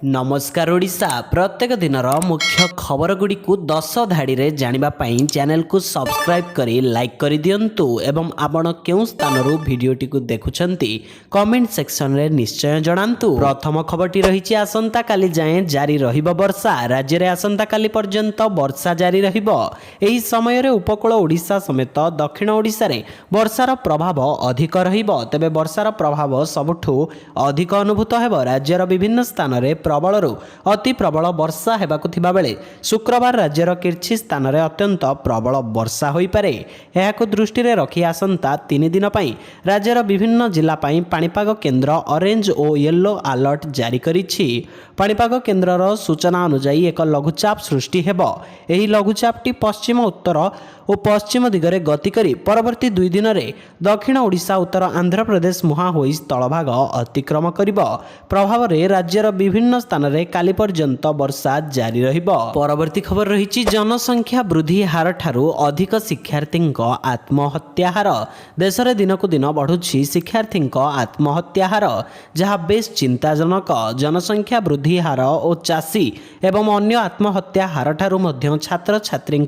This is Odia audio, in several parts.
नमस्कार ओडिशा प्रत्येक दिनर मुख्य खबर गुडी को 10 धाड़ी रे जानिबा पई चैनल को सब्सक्राइब करी लाइक करी दियंतु एवं आपण केउ स्थानरु भिडियोटी को देखुछंती कमेंट सेक्शन रे निश्चय जणांतु। प्रथम खबरटी रहिछि आसंता काली जाए जारी रहिबो वर्षा। राज्य रे आसंता काली पर्यंत वर्षा जारी रहिबो। एही समय रे उपकूल ओडिशा समेत दक्षिण ओडिशा रे वर्षार प्रभाव अधिक रहिबो। तबे वर्षार प्रभाव सबठु अधिक अनुभूत हेबो। राज्यर विभिन्न स्थान रे प्रबलरू अति प्रबल वर्षा हेबाकु थिबा बेले शुक्रवार राज्यर किछि स्थान रे अत्यंत प्रबल वर्षा होई पारे। एहाकु दृष्टि रे रखी आसंता 3 दिन पई राज्यर विभिन्न जिला पई पाणीपाग केन्द्र ऑरेंज ओ येलो अलर्ट जारी करिछि। पाणीपाग केन्द्रर सूचना अनुसार एक लघुचाप सृष्टि हेबो। एही लघुचापटी पश्चिम उत्तर और पश्चिम दिगरे गति करी परवर्ती 2 दिन रे दक्षिण ओडिशा उत्तर आंध्र प्रदेश मुहां होई स्थलभाग अतिक्रम करिबो। प्रभाव रे राज्यर विभिन्न स्थान रे काली पर्यंत वर्षा जारी रहिबो। परवर्ती खबर रहिछि जनसंख्या वृद्धि हार ठारू अधिक शिक्षार्थी आत्महत्या हार। देश रे दिनकु दिन बढ़ुछि शिक्षार्थी आत्महत्या हार, जहाँ बेस चिंताजनक। जनसंख्या वृद्धि हार और चाषी एवं अन्य आत्महत्या हार ठारू मध्य छात्र छात्री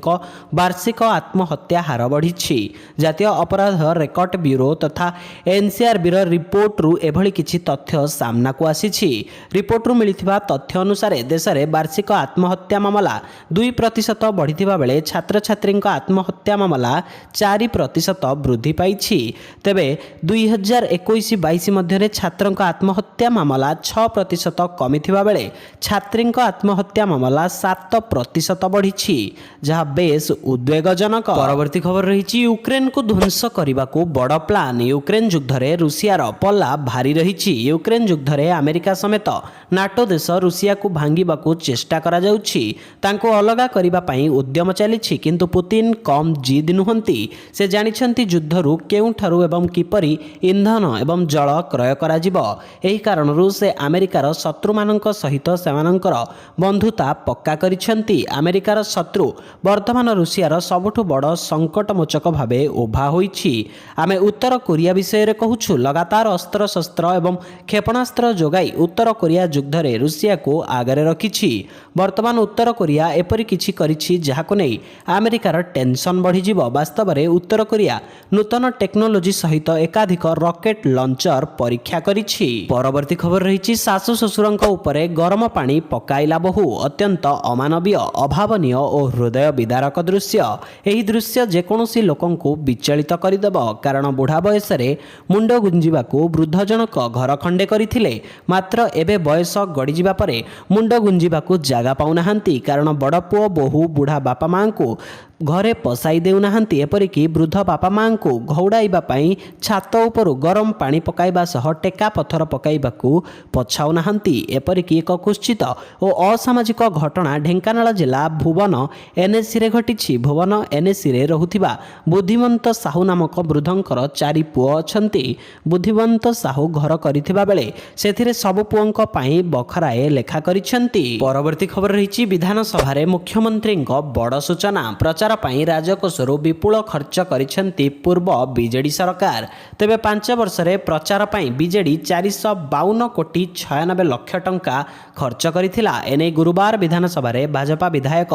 वार्षिक आत्महत्या हार बढ़ी। जातीय अपराध रेकर्ड ब्यूरो तथा एनसीआरबी रिपोर्ट रु एभली किछि तथ्य सामना को आसीछि। रिपोर्ट रु मिलिथिबा तथ्य अनुसार देश में वार्षिक आत्महत्या मामला 2% बढ़िथिबा बेले छात्र छात्री आत्महत्या मामला 4% वृद्धि पाइछि। तेबे 2021-22 मध्य छात्र आत्महत्या मामला 6% कमिथिबा बेले छात्री आत्महत्या मामला 7% बढ़ी, जहाँ बेस उद्वेगजनक। परवर्ती खबर रही यूक्रेन को ध्वंस करने को बड़ प्लान। यूक्रेन युद्ध में रूसियार पल्ला भारी रही। यूक्रेन युद्ध में अमेरिका समेत नाटो देश रूसिया को भांगिबा को चेष्टा करा जाउछि। तांको अलगा करिबा पई उद्यम चलिछि, किंतु पुतिन कम जिद नुहंती। से जानिछंती युद्धरु केउठारु एवं किपरि इंधन एवं जल क्रय करा जिवो। एही कारणरु से अमेरिकार शत्रु मानक सहित सेमानकर बंधुता पक्का करिछंती। अमेरिकार शत्रु वर्तमान रूसियार सबठु बड़ संकटमोचक भावे उभा होइछि। आमे उत्तर कोरिया विषय रे कहूछु। लगातार अस्त्र शस्त्र एवं क्षेपणास्त्र जोगाई उत्तर कोरिया युद्ध रे रूसिया को आगरे रखिछि। वर्तमान उत्तर कोरिया एपरि किछि करिछि जहाको नै अमेरिकार टेंशन बढ़ी जिवो। वास्तव रे उत्तर कोरिया नूतन टेक्नोलोजी सहित एकाधिक रॉकेट लॉन्चर परीक्षा करिछि। परवर्ती खबर रहिछि सासु ससुरंक उपरे गरम पानी पकाइला बहु। अत्यंत अमानवीय, अभावनीय और हृदय विदारक दृश्य। एही दृश्य जेकोसी लोकंकु विचलित करदेब। कारण बुढ़ा बयस रे मुंड गुंजिबाकू वृद्ध जनक घर खंडे करिथिले, मात्र एबे बयस गड़ी जिबा परे मुंड गुंजिबाकू जागा पाउनाहांती। कारण बड़ पुओ बोहू बुढ़ा बापा मां को घरे पसाई देउनाहांती। एपरिकी वृद्ध बापा मां को घौड़ाइबा पई छात उपरु गरम पानी पकाइबा सह टेका पत्थर पकाइबाकू पछाउनाहांती। एपरिकी एक कुश्चित और असामाजिक घटना ढेंकानाल जिला भुवन एनएसी रे घटिछि। भुवन एनएसी रे रहुथिबा बुद्धिमंत साहू नामक वृद्धंकर 4 पुओ अछंती। बुद्धिमंत साहू घर करिथिबा बेले सेथिरे सब पुओंक पई बखराए लेखा करिछंती। परवर्ती खबर रहिछि विधानसभा रे मुख्यमंत्री बड़ सूचना। प्रचार पई राजकोषरु विपुल खर्च करिछंती पूर्व बीजेडी सरकार। तेबे 5 वर्ष रे प्रचार पई बीजेडी 452 कोटी 96 लाख टंका खर्च करिथिला। एने गुरुवार विधानसभा रे भाजपा विधायक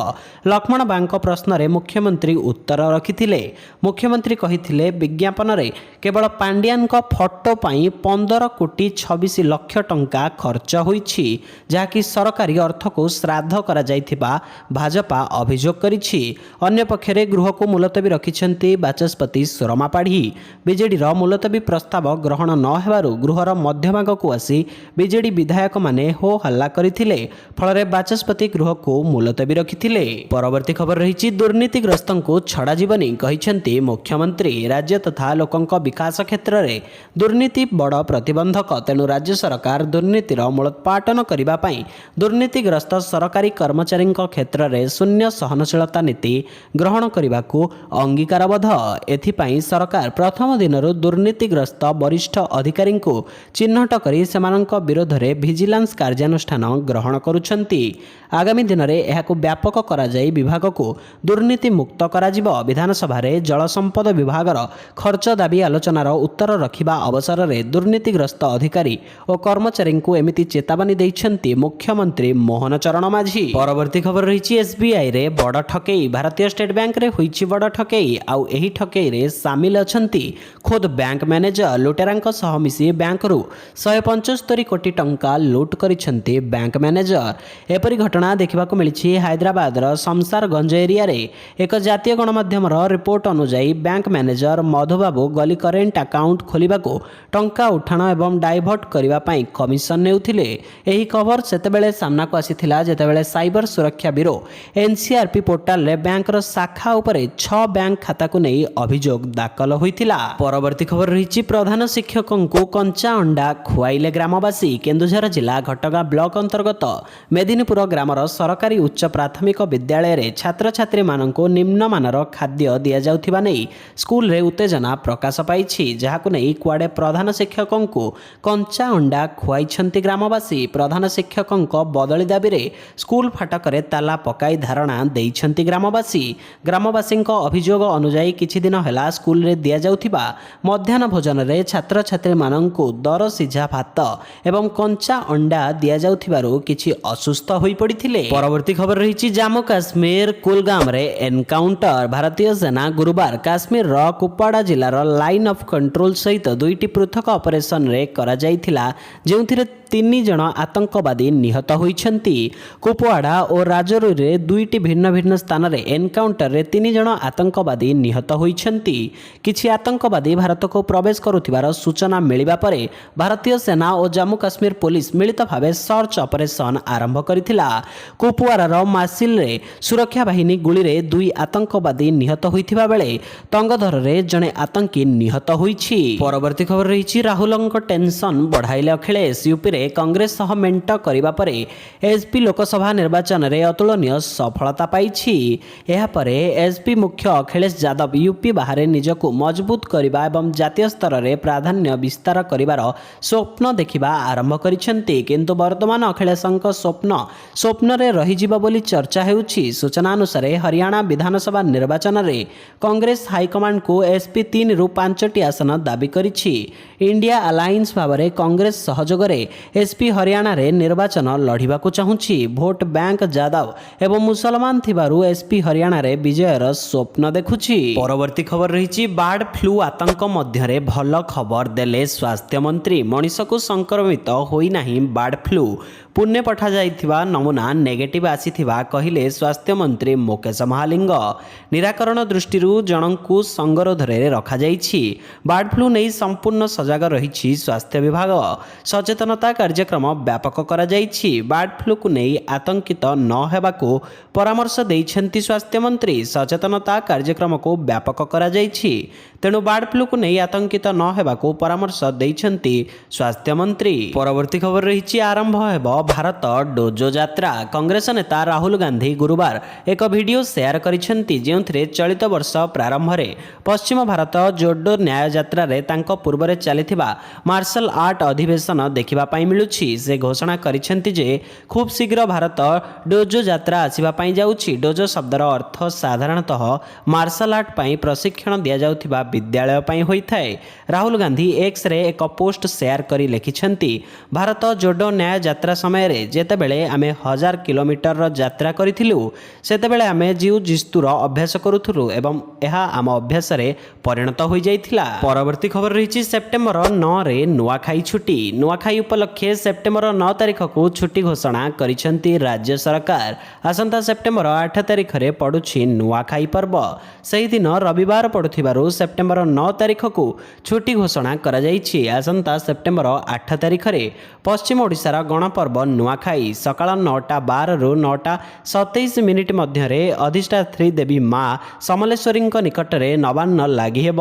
लक्ष्मण बांक प्रश्न रे मुख्यमंत्री उत्तर रखिथिले। मुख्यमंत्री कहिथिले विज्ञापन रे केवल पांड्यान को फोटो पई 15 कोटी 26 लाख टंका खर्च होईछि, जहाँकि सरकारी अर्थ को श्राद्ध करा जाइथिबा भाजपा अभियोग करिछि। अन्य पक्षरे गृह को मुलतवी रखिछंती बाचस्पति सुरमा पाढ़ी। बीजेडी रो मुलतवी प्रस्ताव ग्रहण न हेबारु गृहर मध्यभाग को आसी बीजेडी विधायक माने हो हल्ला करिथिले। फल बाचस्पति गृह को मुलतवी रखिथिले। परवर्ती खबर रहिछि दुर्नीतिग्रस्तंकु छड़ा जीवनी कहिछंती मुख्यमंत्री। राज्य तथा लोकंक विकास क्षेत्र रे दुर्नीति बड़ प्रतिबंधक। तेणु राज्य सरकार दुर्नीतिर मूलोत्पाटन करिबा पई दुर्नीतिग्रस्त सरकारी कर्मचारी क्षेत्र रे शून्य सहनशीलता नीति ଗ୍ରହଣ କରିବାକୁ ଅଙ୍ଗୀକାରବଦ୍ଧ। ଏଥିପାଇଁ ସରକାର ପ୍ରଥମ ଦିନରୁ ଦୁର୍ନୀତିଗ୍ରସ୍ତ ବରିଷ୍ଠ ଅଧିକାରୀଙ୍କୁ ଚିହ୍ନଟ କରି ସେମାନଙ୍କ ବିରୋଧରେ ଭିଜିଲାନ୍ସ କାର୍ଯ୍ୟାନୁଷ୍ଠାନ ଗ୍ରହଣ କରୁଛନ୍ତି। ଆଗାମୀ ଦିନରେ ଏହାକୁ ବ୍ୟାପକ କରାଯାଇ ବିଭାଗକୁ ଦୁର୍ନୀତିମୁକ୍ତ କରାଯିବ। ବିଧାନସଭାରେ ଜଳସମ୍ପଦ ବିଭାଗର ଖର୍ଚ୍ଚ ଦାବି ଆଲୋଚନାର ଉତ୍ତର ରଖିବା ଅବସରରେ ଦୁର୍ନୀତିଗ୍ରସ୍ତ ଅଧିକାରୀ ଓ କର୍ମଚାରୀଙ୍କୁ ଏମିତି ଚେତାବନୀ ଦେଇଛନ୍ତି ମୁଖ୍ୟମନ୍ତ୍ରୀ ମୋହନ ଚରଣ ମାଝୀ। ପରବର୍ତ୍ତୀ ଖବର ରହିଛି ଏସ୍ବିଆଇରେ ବଡ଼ ଠକେଇ। ଭାରତୀୟ ଷ୍ଟେଟ୍ ବ୍ୟାଙ୍କରେ ହୋଇଛି ବଡ଼ ଠକେଇ। ଆଉ ଏହି ଠକେଇରେ ସାମିଲ ଅଛନ୍ତି ଖୋଦ୍ ବ୍ୟାଙ୍କ ମ୍ୟାନେଜର। ଲୁଟେରାଙ୍କ ସହ ମିଶି ବ୍ୟାଙ୍କରୁ 175 କୋଟି ଟଙ୍କା ଲୁଟ୍ କରିଛନ୍ତି ବ୍ୟାଙ୍କ ମ୍ୟାନେଜର। ଏପରି ଘଟଣା ଦେଖିବାକୁ ମିଳିଛି ହାଇଦ୍ରାବାଦର ଶମଶାରଗଞ୍ଜ ଏରିଆରେ। ଏକ ଜାତୀୟ ଗଣମାଧ୍ୟମର ରିପୋର୍ଟ ଅନୁଯାୟୀ ବ୍ୟାଙ୍କ ମ୍ୟାନେଜର ମଧୁବାବୁ ଗଲି କରେଣ୍ଟ ଆକାଉଣ୍ଟ ଖୋଲିବାକୁ ଟଙ୍କା ଉଠାଣ ଏବଂ ଡାଇଭର୍ଟ କରିବା ପାଇଁ କମିଶନ ନେଉଥିଲେ। ଏହି ଖବର ସେତେବେଳେ ସାମ୍ନାକୁ ଆସିଥିଲା ଯେତେବେଳେ ସାଇବର ସୁରକ୍ଷା ବ୍ୟୁରୋ ଏନ୍ସିଆର୍ପି ପୋର୍ଟାଲରେ ବ୍ୟାଙ୍କର ଶାଖା ଉପରେ 6 ବ୍ୟାଙ୍କ ଖାତାକୁ ନେଇ ଅଭିଯୋଗ ଦାଖଲ ହୋଇଥିଲା। ପରବର୍ତ୍ତୀ ଖବର ରହିଛି ପ୍ରଧାନ ଶିକ୍ଷକଙ୍କୁ କଞ୍ଚା ଅଣ୍ଡା ଖୁଆଇଲେ ଗ୍ରାମବାସୀ। କେନ୍ଦୁଝର ଜିଲ୍ଲା ଘଟଗାଁ ବ୍ଲକ ଅନ୍ତର୍ଗତ ମେଦିନୀପୁର ଗ୍ରାମର ସରକାରୀ ଉଚ୍ଚ ପ୍ରାଥମିକ ବିଦ୍ୟାଳୟରେ ଛାତ୍ରଛାତ୍ରୀମାନଙ୍କୁ ନିମ୍ନମାନର ଖାଦ୍ୟ ଦିଆଯାଉଥିବା ନେଇ ସ୍କୁଲରେ ଉତ୍ତେଜନା ପ୍ରକାଶ ପାଇଛି, ଯାହାକୁ ନେଇ କୁଆଡ଼େ ପ୍ରଧାନ ଶିକ୍ଷକଙ୍କୁ କଞ୍ଚା ଅଣ୍ଡା ଖୁଆଇଛନ୍ତି ଗ୍ରାମବାସୀ। ପ୍ରଧାନ ଶିକ୍ଷକଙ୍କ ବଦଳି ଦାବିରେ ସ୍କୁଲ ଫାଟକରେ ତାଲା ପକାଇ ଧାରଣା ଦେଇଛନ୍ତି ଗ୍ରାମବାସୀ। ଗ୍ରାମବାସୀଙ୍କ ଅଭିଯୋଗ ଅନୁଯାୟୀ କିଛି ଦିନ ହେଲା ସ୍କୁଲରେ ଦିଆଯାଉଥିବା ମଧ୍ୟାହ୍ନ ଭୋଜନରେ ଛାତ୍ରଛାତ୍ରୀମାନଙ୍କୁ ଦରସିଝା ଭାତ ଏବଂ କଞ୍ଚା ଅଣ୍ଡା ଦିଆଯାଉଥିବାରୁ କିଛି ଅସୁସ୍ଥ ହୋଇପଡ଼ିଥିଲେ। ପରବର୍ତ୍ତୀ ଖବର ରହିଛି ଜାମ୍ମୁ କାଶ୍ମୀର କୁଲଗାମରେ ଏନକାଉଣ୍ଟର। ଭାରତୀୟ ସେନା ଗୁରୁବାର କାଶ୍ମୀରର କୁପୱାଡା ଜିଲ୍ଲାର ଲାଇନ୍ ଅଫ୍ କଣ୍ଟ୍ରୋଲ ସହିତ 2ଟି ପୃଥକ ଅପରେସନରେ କରାଯାଇଥିଲା, ଯେଉଁଥିରେ 3 ଜଣ ଆତଙ୍କବାଦୀ ନିହତ ହୋଇଛନ୍ତି। କୁପୱାଡା ଓ ରାଜୌରୀରେ 2ଟି ଭିନ୍ନ ଭିନ୍ନ ସ୍ଥାନରେ ଏନକାଉଣ୍ଟରରେ 3 ଜଣ ଆତଙ୍କବାଦୀ ନିହତ ହୋଇଛନ୍ତି। କିଛି ଆତଙ୍କବାଦୀ ଭାରତକୁ ପ୍ରବେଶ କରୁଥିବାର ସୂଚନା ମିଳିବା ପରେ ଭାରତୀୟ ସେନା ଓ ଜାମ୍ମୁ କାଶ୍ମୀର ପୋଲିସ ମିଳିତ ଭାବେ ସର୍ଚ୍ଚ ଅପରେସନ ଆରମ୍ଭ କରିଥିଲା। କୁପୱାଡାର ମାସିଲରେ ସୁରକ୍ଷା ବାହିନୀ ଗୁଳିରେ 2 ଆତଙ୍କବାଦୀ ନିହତ ହୋଇଥିବା ବେଳେ ତଙ୍ଗଧରରେ ଜଣେ ଆତଙ୍କୀ ନିହତ ହୋଇଛି। ପରବର୍ତ୍ତୀ ଖବର ରହିଛି ରାହୁଲଙ୍କ ଟେନସନ ବଢ଼ାଇଲେ ଅଖିଳେଶ। ୟୁପିରେ କଂଗ୍ରେସ ସହ ମେଣ୍ଟ କରିବା ପରେ ଏସ୍ପି ଲୋକସଭା ନିର୍ବାଚନରେ ଅତୁଳନୀୟ ସଫଳତା ପାଇଛି। ଏହାପରେ ଏସ୍ପି ମୁଖ୍ୟ ଅଖିଳେଶ ଯାଦବ ୟୁପି ବାହାରେ ନିଜକୁ ମଜବୁତ କରିବା ଏବଂ ଜାତୀୟ ସ୍ତରରେ ପ୍ରାଧାନ୍ୟ ବିସ୍ତାର କରିବାର ସ୍ୱପ୍ନ ଦେଖିବା ଆରମ୍ଭ କରିଛନ୍ତି। କିନ୍ତୁ ବର୍ତ୍ତମାନ ଅଖିଳେଶଙ୍କ ସ୍ୱପ୍ନରେ ରହିଯିବ ବୋଲି ଚର୍ଚ୍ଚା ହେଉଛି। ସୂଚନା ଅନୁସାରେ ହରିୟାଣା ବିଧାନସଭା ନିର୍ବାଚନରେ କଂଗ୍ରେସ ହାଇକମାଣ୍ଡକୁ ଏସ୍ପି 3ରୁ 5ଟି ଆସନ ଦାବି କରିଛି। ଇଣ୍ଡିଆ ଆଲାଏନ୍ସ ଭାବରେ କଂଗ୍ରେସ ସହଯୋଗରେ ଏସ୍ପି ହରିୟାଣାରେ ନିର୍ବାଚନ ଲଢ଼ିବାକୁ ଚାହୁଁଛି। ଭୋଟ ବ୍ୟାଙ୍କ ଯାଦବ ଏବଂ ମୁସଲମାନ ଥିବାରୁ ଏସ୍ପି ହରିୟାଣାରେ ବିଜୟର ସ୍ୱପ୍ନ ଦେଖୁଛି। ପରବର୍ତ୍ତୀ ଖବର ରହିଛି ବାର୍ଡ ଫ୍ଲୁ ଆତଙ୍କ ମଧ୍ୟରେ ଭଲ ଖବର ଦେଲେ ସ୍ୱାସ୍ଥ୍ୟମନ୍ତ୍ରୀ। ମଣିଷକୁ ସଂକ୍ରମିତ ହୋଇନାହିଁ ବାର୍ଡ ଫ୍ଲୁ। ପୁନେ ପଠାଯାଇଥିବା ନମୁନା ନେଗେଟିଭ୍ ଆସିଥିବା କହିଲେ ସ୍ୱାସ୍ଥ୍ୟମନ୍ତ୍ରୀ ମୁକେଶ ମହାଲିଙ୍ଗ। ନିରାକରଣ ଦୃଷ୍ଟିରୁ ଜଣଙ୍କୁ ସଙ୍ଗରୋଧରେ ରଖାଯାଇଛି। ବାର୍ଡ ଫ୍ଲୁ ନେଇ ସମ୍ପୂର୍ଣ୍ଣ ସଜାଗ ରହିଛି ସ୍ୱାସ୍ଥ୍ୟ ବିଭାଗ। ସଚେତନତା କାର୍ଯ୍ୟକ୍ରମ ବ୍ୟାପକ କରାଯାଇଛି। ବାର୍ଡ ଫ୍ଲୁକୁ ନେଇ ଆତଙ୍କିତ ନ ହେବାକୁ ପରାମର୍ଶ ଦେଇଛନ୍ତି ସ୍ୱାସ୍ଥ୍ୟମନ୍ତ୍ରୀ। ସଚେତନତା କାର୍ଯ୍ୟକ୍ରମକୁ ବ୍ୟାପକ କରାଯାଇଛି, ତେଣୁ ବାର୍ଡ ଫ୍ଲୁକୁ ନେଇ ଆତଙ୍କିତ ନ ହେବାକୁ ପରାମର୍ଶ ଦେଇଛନ୍ତି ସ୍ୱାସ୍ଥ୍ୟମନ୍ତ୍ରୀ। ପରବର୍ତ୍ତୀ ଖବର ରହିଛି ଆରମ୍ଭ ହେବ ଭାରତ ଡୋଜୋ ଯାତ୍ରା। କଂଗ୍ରେସ ନେତା ରାହୁଲ ଗାନ୍ଧୀ ଗୁରୁବାର ଏକ ଭିଡିଓ ସେୟାର କରିଛନ୍ତି, ଯେଉଁଥିରେ ଚଳିତ ବର୍ଷ ପ୍ରାରମ୍ଭରେ ପଶ୍ଚିମ ଭାରତ ଜୋଡୋ ନ୍ୟାୟ ଯାତ୍ରାରେ ତାଙ୍କ ପୂର୍ବରେ ଚାଲିଥିବା ମାର୍ଶାଲ ଆର୍ଟ ଅଧିବେଶନ ଦେଖିବା ପାଇଁ ମିଳୁଛି। ସେ ଘୋଷଣା କରିଛନ୍ତି ଯେ ଖୁବ୍ ଶୀଘ୍ର ଭାରତ ଡୋଜୋ ଯାତ୍ରା ଆସିବା ପାଇଁ ଯାଉଛି। ଡୋଜୋ ଶବ୍ଦର ଅର୍ଥ ସାଧାରଣତଃ ମାର୍ଶାଲ ଆର୍ଟ ପାଇଁ ପ୍ରଶିକ୍ଷଣ ଦିଆଯାଉଥିବା ବିଦ୍ୟାଳୟ ପାଇଁ ହୋଇଥାଏ। ରାହୁଲ ଗାନ୍ଧୀ ଏକ୍ସରେ ଏକ ପୋଷ୍ଟ ସେୟାର କରି ଲେଖିଛନ୍ତି, ଭାରତ ଜୋଡୋ ନ୍ୟାୟ ଯାତ୍ରା ସମୟରେ ଯେତେବେଳେ ଆମେ 1000 କିଲୋମିଟରର ଯାତ୍ରା କରିଥିଲୁ, ସେତେବେଳେ ଆମେ ଜିଉ ଜିସ୍ତୁର ଅଭ୍ୟାସ କରୁଥିଲୁ ଏବଂ ଏହା ଆମ ଅଭ୍ୟାସରେ ପରିଣତ ହୋଇଯାଇଥିଲା। ପରବର୍ତ୍ତୀ ଖବର ରହିଛି ସେପ୍ଟେମ୍ବର 9ରେ ନୂଆଖାଇ ଛୁଟି। ନୂଆଖାଇ ଉପଲକ୍ଷେ ସେପ୍ଟେମ୍ବର 9 ତାରିଖକୁ ଛୁଟି ଘୋଷଣା କରିଛନ୍ତି ରାଜ୍ୟ ସରକାର। ଆସନ୍ତା ସେପ୍ଟେମ୍ବର 8 ତାରିଖରେ ପଡୁଛି ନୂଆଖାଇ ପର୍ବ। ସେହିଦିନ ରବିବାର ପଡୁଥିବାରୁ ସେପ୍ଟେମ୍ବର 9 ତାରିଖକୁ ଛୁଟି ଘୋଷଣା କରାଯାଇଛି। ଆସନ୍ତା ସେପ୍ଟେମ୍ବର 8 ତାରିଖରେ ପଶ୍ଚିମ ଓଡ଼ିଶାର ଗଣପର୍ବ ନୂଆଖାଇ ସକାଳ 9:12 9:27 ମଧ୍ୟରେ ଅଧିଷ୍ଠାତ୍ରୀ ଦେବୀ ମା ସମଲେଶ୍ୱରୀଙ୍କ ନିକଟରେ ନବାନ୍ନ ଲାଗି ହେବ।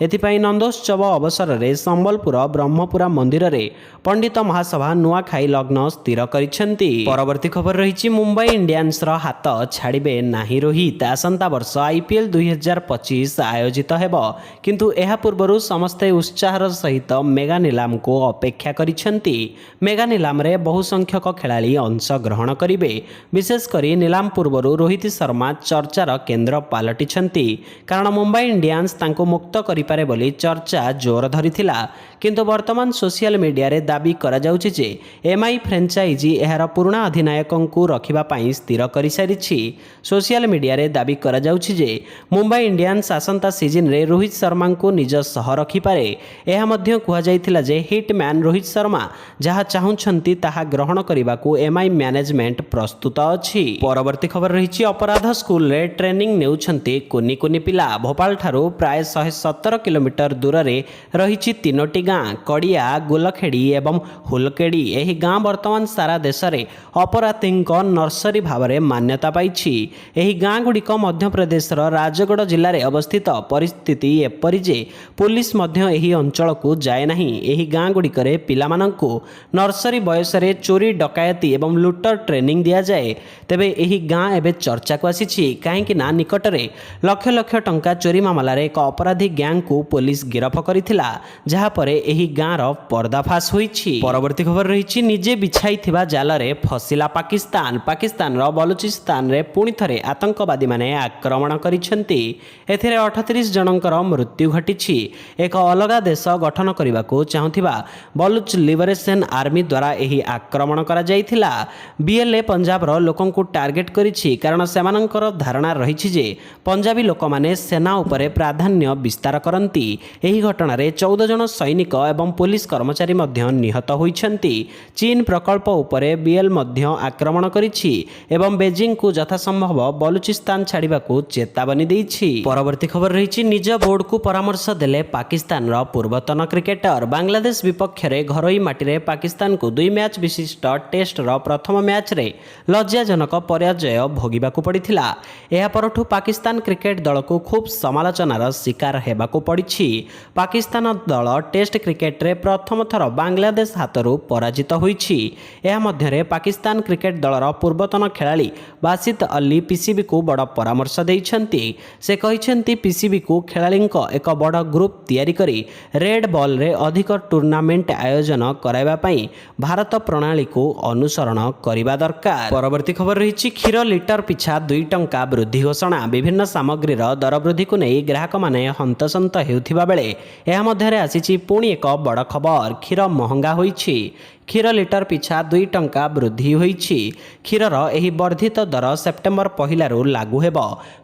ଏଥିପାଇଁ ନନ୍ଦୋତ୍ସବ ଅବସରରେ ସମ୍ବଲପୁର ବ୍ରହ୍ମପୁରା ମନ୍ଦିରରେ ପଣ୍ଡିତ ମହାସଭା ନୂଆଖାଇ ଲଗ୍ନ ସ୍ଥିର କରିଛନ୍ତି। ପରବର୍ତ୍ତୀ ଖବର ରହିଛି ମୁମ୍ବାଇ ଇଣ୍ଡିଆନ୍ସର ହାତ ଛାଡ଼ିବେ ନାହିଁ ରୋହିତ। ଆସନ୍ତା ବର୍ଷ IPL 2025 ଆୟୋଜିତ ହେବ, କିନ୍ତୁ ଏହା ପୂର୍ବରୁ ସମସ୍ତେ ଉତ୍ସାହର ସହିତ ମେଗା ନିଲାମକୁ ଅପେକ୍ଷା କରିଛନ୍ତି। ମେଗା ନିଲାମରେ ବହୁ ସଂଖ୍ୟକ ଖେଳାଳି ଅଂଶଗ୍ରହଣ କରିବେ। ବିଶେଷ କରି ନିଲାମ ପୂର୍ବରୁ ରୋହିତ ଶର୍ମା ଚର୍ଚ୍ଚାର କେନ୍ଦ୍ର ପାଲଟିଛନ୍ତି, କାରଣ ମୁମ୍ବାଇ ଇଣ୍ଡିଆନ୍ସ ତାଙ୍କୁ ମୁକ୍ତ କରିପାରେ ବୋଲି ଚର୍ଚ୍ଚା ଜୋର ଧରିଥିଲା। କିନ୍ତୁ ବର୍ତ୍ତମାନ ସୋସିଆଲ ମିଡିଆରେ ଦାବି କରାଯାଉଛି ଯେ MI ଫ୍ରାଞ୍ଚାଇଜି ଏହାର ପୁରୁଣା ଅଧିନାୟକଙ୍କୁ ରଖିବା ପାଇଁ ସ୍ଥିର କରିସାରିଛି। ସୋସିଆଲ ମିଡିଆରେ ଦାବି କରାଯାଉଛି ଯେ ମୁମ୍ବାଇ ଇଣ୍ଡିଆନ୍ସ ଆସନ୍ତା ସିଜନରେ ରୋହିତ ଶର୍ମାଙ୍କୁ ନିଜ ସହ ରଖିପାରେ। ଏହା ମଧ୍ୟ କୁହାଯାଇଥିଲା ଯେ ହିଟ୍ ମ୍ୟାନ୍ ରୋହିତ ଶର୍ମା ଯାହା ଚାହୁଁଛନ୍ତି ତାହା ଗ୍ରହଣ କରିବାକୁ MI ମ୍ୟାନେଜମେଣ୍ଟ ପ୍ରସ୍ତୁତ ଅଛି। ପରବର୍ତ୍ତୀ ଖବର ରହିଛି ଅପରାଧ ସ୍କୁଲରେ ଟ୍ରେନିଂ ନେଉଛନ୍ତି କୁନି କୁନି ପିଲା। ଭୋପାଳଠାରୁ ପ୍ରାୟ 117 କିଲୋମିଟର ଦୂରରେ ରହିଛି ତିନୋଟି ଗାଁ, କଡ଼ିଆ, ଗୁଲଖେଡ଼ି ଏବଂ ହୁଲକେଡ଼ି। ଏହି ଗାଁ ବର୍ତ୍ତମାନ ସାରା ଦେଶରେ ଅପରାଧୀଙ୍କ ନର୍ସରୀ ଭାବରେ ମାନ୍ୟତା ପାଇଛି। ଏହି ଗାଁ ଗୁଡ଼ିକ ମଧ୍ୟପ୍ରଦେଶର ରାଜଗଡ଼ ଜିଲ୍ଲାରେ ଅବସ୍ଥିତ। ପରିସ୍ଥିତି ଏପରି ଯେ ପୁଲିସ ମଧ୍ୟ ଏହି ଅଞ୍ଚଳକୁ ଯାଏ ନାହିଁ। ଏହି ଗାଁ ଗୁଡ଼ିକରେ ପିଲାମାନଙ୍କୁ ନର୍ସରୀ ବୟସରେ ଚୋରି, ଡକାୟତି ଏବଂ ଲୁଟର ଟ୍ରେନିଂ ଦିଆଯାଏ। ତେବେ ଏହି ଗାଁ ଏବେ ଚର୍ଚ୍ଚାକୁ ଆସିଛି, କାହିଁକି ନା ନିକଟରେ ଲକ୍ଷ ଲକ୍ଷ ଟଙ୍କା ଚୋରି ମାମଲାରେ ଏକ ଅପରାଧୀ ଗ୍ୟାଙ୍ଗକୁ ପୋଲିସ ଗିରଫ କରିଥିଲା, ଯାହାପରେ ଏହି ଗାଁର ପର୍ଦ୍ଦାଫାଶ ହୋଇଛି। ପରବର୍ତ୍ତୀ ଖବର ରହିଛି ନିଜେ ବିଛାଇଥିବା ଜାଲରେ ଫସିଲା ପାକିସ୍ତାନ। ପାକିସ୍ତାନର ବଲୁଚିସ୍ତାନରେ ପୁଣି ଥରେ ଆତଙ୍କବାଦୀମାନେ ଆକ୍ରମଣ କରିଛନ୍ତି। ଏଥିରେ 38 ଜଣଙ୍କର ମୃତ୍ୟୁ ଘଟିଛି। ଏକ ଅଲଗା ଦେଶ ଗଠନ କରିବାକୁ ଚାହୁଁଥିବା ବଲୁଚ ଲିବରେସନ ଆର୍ମି ଦ୍ୱାରା ଏହି ଆକ୍ରମଣ କରାଯାଇଥିଲା। BLA ପଞ୍ଜାବର ଲୋକଙ୍କୁ ଟାର୍ଗେଟ କରିଛି, କାରଣ ସେମାନଙ୍କର ଧାରଣା ରହିଛି ଯେ ପଞ୍ଜାବୀ ଲୋକମାନେ ସେନା ଉପରେ ପ୍ରାଧାନ୍ୟ ବିସ୍ତାର କରନ୍ତି। ଏହି ଘଟଣାରେ 14 ଜଣ ସୈନିକ ଏବଂ ପୋଲିସ କର୍ମଚାରୀ ମଧ୍ୟ ନିହତ ହୋଇଛନ୍ତି। ଚୀନ ପ୍ରକଳ୍ପ ଉପରେ BL ମଧ୍ୟ ଆକ୍ରମଣ କରିଛି ଏବଂ ବେଜିଂକୁ ଯଥାସମ୍ଭବ ବଲୁଚିସ୍ତାନ ଛାଡ଼ିବାକୁ ଚେତାବନୀ ଦେଇଛି। ପରବର୍ତ୍ତୀ ଖବର ରହିଛି ନିଜ ବୋର୍ଡକୁ ପରାମର୍ଶ ଦେଲେ ପାକିସ୍ତାନର ପୂର୍ବତନ କ୍ରିକେଟର। ବାଂଲାଦେଶ ବିପକ୍ଷରେ ଘରୋଇ ମାଟିରେ ପାକିସ୍ତାନକୁ 2 ମ୍ୟାଚ୍ ବିଶିଷ୍ଟ ଟେଷ୍ଟର ପ୍ରଥମ ମ୍ୟାଚ୍ରେ ଲଜ୍ଜାଜନକ ପରାଜୟ ଭୋଗିବାକୁ ପଡ଼ିଥିଲା। ଏହା ପରଠୁ ପାକିସ୍ତାନ କ୍ରିକେଟ ଦଳକୁ ଖୁବ୍ ସମାଲୋଚନାର ଶିକାର ହେବାକୁ ପଡ଼ିଛି। ପାକିସ୍ତାନ ଦଳ ଟେଷ୍ଟ କ୍ରିକେଟରେ ପ୍ରଥମ ଥର ବାଂଲାଦେଶ ହାତରୁ ପରାଜିତ ହୋଇଛି। ଏହା ମଧ୍ୟରେ ପାକିସ୍ତାନ କ୍ରିକେଟ ଦଳର ପୂର୍ବତନ ଖେଳାଳି ବାସିତ ଅଲି PCBକୁ ବଡ଼ ପରାମର୍ଶ ଦେଇଛନ୍ତି। ସେ କହିଛନ୍ତି PCBକୁ ଖେଳାଳିଙ୍କ ଏକ ବଡ଼ ଗ୍ରୁପ ତିଆରି କରି ରେଡ୍ ବଲ୍ରେ ଅଧିକ ଟୁର୍ଣ୍ଣାମେଣ୍ଟ ଆୟୋଜନ କରାଇବା ପାଇଁ ଭାରତ ପ୍ରଣାଳୀକୁ ଅନୁସରଣ କରିବା ଦରକାର। ପରବର୍ତ୍ତୀ ଖବର ରହିଛି କ୍ଷୀର ଲିଟର ପିଛା 2 ଟଙ୍କା ବୃଦ୍ଧି ଘୋଷଣା। ବିଭିନ୍ନ ସାମଗ୍ରୀର ଦର ବୃଦ୍ଧିକୁ ନେଇ ଗ୍ରାହକମାନେ ହନ୍ତସନ୍ତ ହେଉଥିବା ବେଳେ ଏହା ମଧ୍ୟରେ ଆସିଛି ପୁଣି ଏକ ବଡ଼ ଖବର। କ୍ଷୀର ମହଙ୍ଗା ହୋଇଛି। କ୍ଷୀର ଲିଟର ପିଛା 2 ଟଙ୍କା ବୃଦ୍ଧି ହୋଇଛି। କ୍ଷୀରର ଏହି ବର୍ଦ୍ଧିତ ଦର ସେପ୍ଟେମ୍ବର 1ରୁ ଲାଗୁ ହେବ।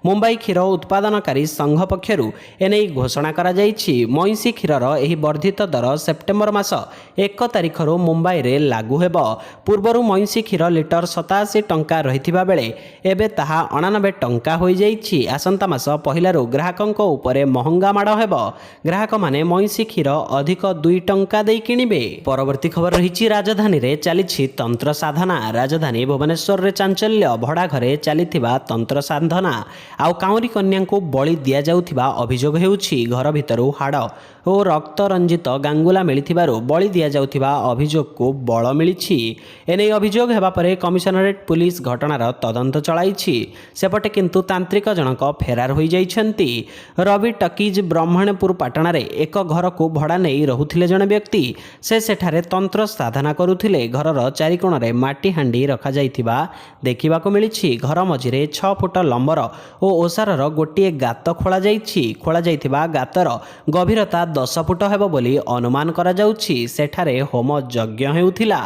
ମୁମ୍ବାଇ କ୍ଷୀର ଉତ୍ପାଦନକାରୀ ସଂଘ ପକ୍ଷରୁ ଏନେଇ ଘୋଷଣା କରାଯାଇଛି। ମଇଁଷି କ୍ଷୀରର ଏହି ବର୍ଦ୍ଧିତ ଦର ସେପ୍ଟେମ୍ବର ମାସ 1 ତାରିଖରୁ ମୁମ୍ବାଇରେ ଲାଗୁ ହେବ। ପୂର୍ବରୁ ମଇଁଷି କ୍ଷୀର ଲିଟର 87 ଟଙ୍କା ରହିଥିବା ବେଳେ ଏବେ ତାହା 89 ଟଙ୍କା ହୋଇଯାଇଛି। ଆସନ୍ତା ମାସ 1ରୁ ଗ୍ରାହକଙ୍କ ଉପରେ ମହଙ୍ଗା ମାଡ଼ ହେବ। ଗ୍ରାହକମାନେ ମଇଁଷି କ୍ଷୀର ଅଧିକ 2 ଟଙ୍କା ଦେଇ କିଣିବେ। ପରବର୍ତ୍ତୀ ଖବର ରହିଛି ରାଜଧାନୀରେ ଚାଲିଛି ତନ୍ତ୍ର ସାଧନା। ରାଜଧାନୀ ଭୁବନେଶ୍ୱରରେ ଚାଞ୍ଚଲ୍ୟ। ଭଡ଼ା ଘରେ ଚାଲିଥିବା ତନ୍ତ୍ର ସାଧନା ଆଉ କାଉଁରୀ କନ୍ୟାଙ୍କୁ ବଳି ଦିଆଯାଉଥିବା ଅଭିଯୋଗ ହେଉଛି। ଘର ଭିତରୁ ହାଡ଼ ଓ ରକ୍ତ ରଞ୍ଜିତ ଗାଙ୍ଗୁଲା ମିଳିଥିବାରୁ ବଳି ଦିଆଯାଉଥିବା ଅଭିଯୋଗକୁ ବଳ ମିଳିଛି। ଏନେଇ ଅଭିଯୋଗ ହେବା ପରେ କମିଶନରେଟ୍ ପୁଲିସ ଘଟଣାର ତଦନ୍ତ ଚଳାଇଛି। ସେପଟେ କିନ୍ତୁ ତାନ୍ତ୍ରିକ ଜଣକ ଫେରାର ହୋଇଯାଇଛନ୍ତି। ରବି ଟକିଜ୍ ବ୍ରହ୍ମଣପୁର ପାଟଣାରେ ଏକ ଘରକୁ ଭଡ଼ା ନେଇ ରହୁଥିଲେ ଜଣେ ବ୍ୟକ୍ତି। ସେ ସେଠାରେ ତନ୍ତ୍ର ସାଧନା କରୁଥିଲେ। ଘରର ଚାରିକୋଣରେ ମାଟି ହାଣ୍ଡି ରଖାଯାଇଥିବା ଦେଖିବାକୁ ମିଳିଛି। ଘର ମଝିରେ 6 ଫୁଟ ଲମ୍ବର ଓ ଓସାରର ଗୋଟିଏ ଗାତ ଖୋଳାଯାଇଛି। ଖୋଳାଯାଇଥିବା ଗାତର ଗଭୀରତା 10 ଫୁଟ ହେବ ବୋଲି ଅନୁମାନ କରାଯାଉଛି। ସେଠାରେ ହୋମ ଯଜ୍ଞ ହେଉଥିଲା।